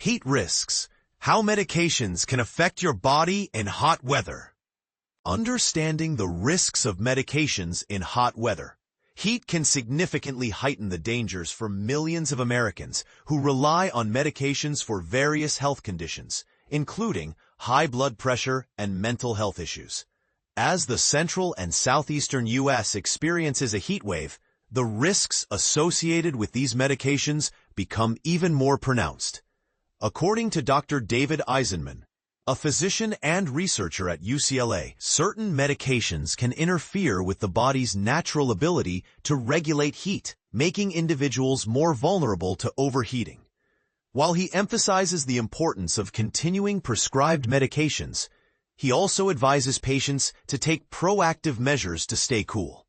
Heat risks. How medications can affect your body in hot weather. Understanding the risks of medications in hot weather. Heat can significantly heighten the dangers for millions of Americans who rely on medications for various health conditions, including high blood pressure and mental health issues. As the central and southeastern U.S. experiences a heat wave, the risks associated with these medications become even more pronounced. According to Dr. David Eisenman, a physician and researcher at UCLA, certain medications can interfere with the body's natural ability to regulate heat, making individuals more vulnerable to overheating. While he emphasizes the importance of continuing prescribed medications, he also advises patients to take proactive measures to stay cool.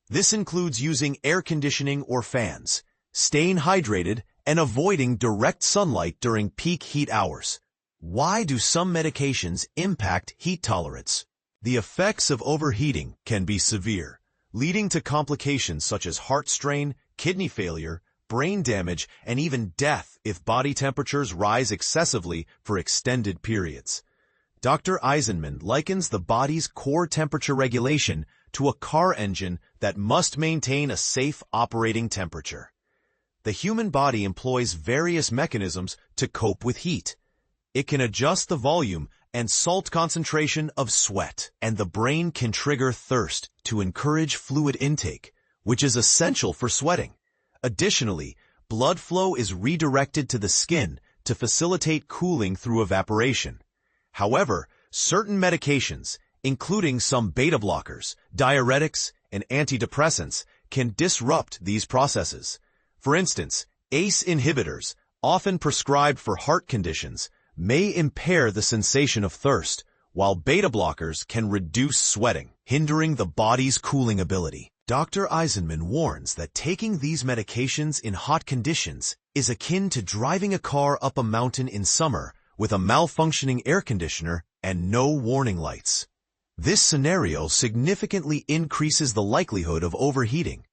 This includes using air conditioning or fans, staying hydrated, and avoiding direct sunlight during peak heat hours. Why do some medications impact heat tolerance? The effects of overheating can be severe, leading to complications such as heart strain, kidney failure, brain damage, and even death if body temperatures rise excessively for extended periods. Dr. Eisenman likens the body's core temperature regulation to a car engine that must maintain a safe operating temperature. The human body employs various mechanisms to cope with heat. It can adjust the volume and salt concentration of sweat, and the brain can trigger thirst to encourage fluid intake, which is essential for sweating. Additionally, blood flow is redirected to the skin to facilitate cooling through evaporation. However, certain medications, including some beta blockers, diuretics, and antidepressants, can disrupt these processes. For instance, ACE inhibitors, often prescribed for heart conditions, may impair the sensation of thirst, while beta blockers can reduce sweating, hindering the body's cooling ability. Dr. Eisenman warns that taking these medications in hot conditions is akin to driving a car up a mountain in summer with a malfunctioning air conditioner and no warning lights. This scenario significantly increases the likelihood of overheating.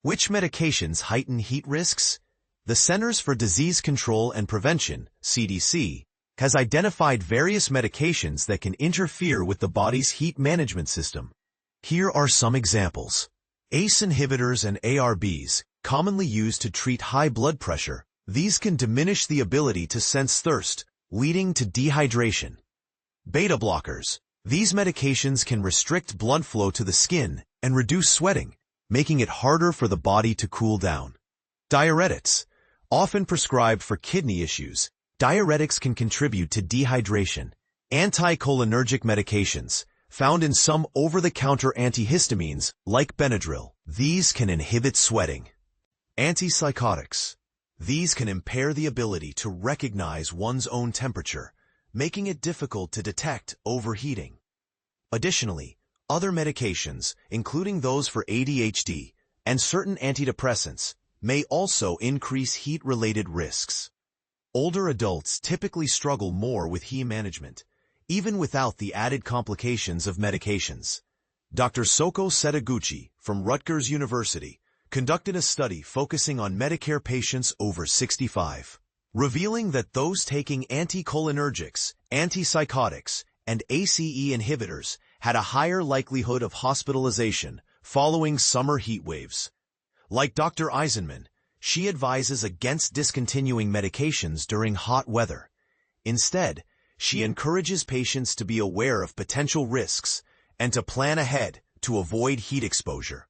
Which medications heighten heat risks? The Centers for Disease Control and Prevention, CDC, has identified various medications that can interfere with the body's heat management system. Here are some examples. ACE inhibitors and ARBs, commonly used to treat high blood pressure. These can diminish the ability to sense thirst, leading to dehydration. Beta blockers. These medications can restrict blood flow to the skin and reduce sweating, making it harder for the body to cool down. Diuretics. Often prescribed for kidney issues, diuretics can contribute to dehydration. Anticholinergic medications, found in some over-the-counter antihistamines like Benadryl. These can inhibit sweating. Antipsychotics. These can impair the ability to recognize one's own temperature, making it difficult to detect overheating. Additionally, other medications, including those for ADHD and certain antidepressants, may also increase heat-related risks. Older adults typically struggle more with heat management, even without the added complications of medications. Dr. Soko Setaguchi from Rutgers University conducted a study focusing on Medicare patients over 65, revealing that those taking anticholinergics, antipsychotics, and ACE inhibitors had a higher likelihood of hospitalization following summer heat waves. Like Dr. Eisenman, she advises against discontinuing medications during hot weather. Instead, she encourages patients to be aware of potential risks and to plan ahead to avoid heat exposure.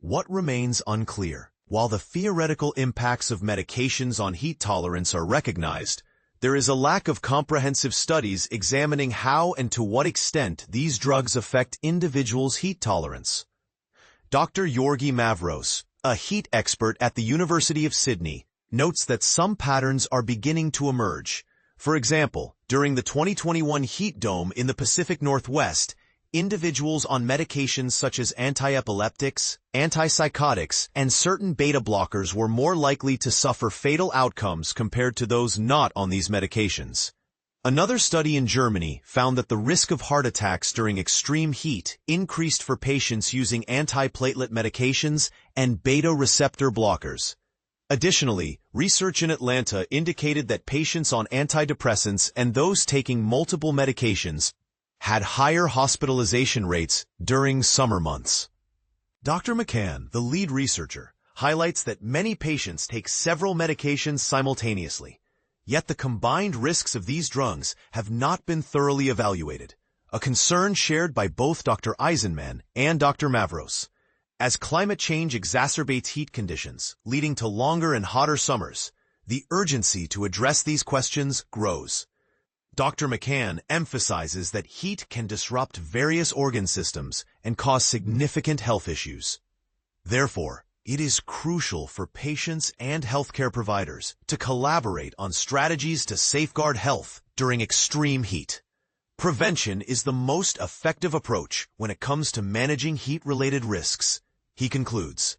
What remains unclear? While the theoretical impacts of medications on heat tolerance are recognized, there is a lack of comprehensive studies examining how and to what extent these drugs affect individuals' heat tolerance. Dr. Georgi Mavros, a heat expert at the University of Sydney, notes that some patterns are beginning to emerge. For example, during the 2021 heat dome in the Pacific Northwest, individuals on medications such as antiepileptics, antipsychotics, and certain beta blockers were more likely to suffer fatal outcomes compared to those not on these medications. Another study in Germany found that the risk of heart attacks during extreme heat increased for patients using antiplatelet medications and beta receptor blockers. Additionally, research in Atlanta indicated that patients on antidepressants and those taking multiple medications had higher hospitalization rates during summer months. Dr. McCann, the lead researcher, highlights that many patients take several medications simultaneously, yet the combined risks of these drugs have not been thoroughly evaluated, a concern shared by both Dr. Eisenman and Dr. Mavros. As climate change exacerbates heat conditions, leading to longer and hotter summers, the urgency to address these questions grows. Dr. McCann emphasizes that heat can disrupt various organ systems and cause significant health issues. Therefore, it is crucial for patients and healthcare providers to collaborate on strategies to safeguard health during extreme heat. Prevention is the most effective approach when it comes to managing heat-related risks, he concludes.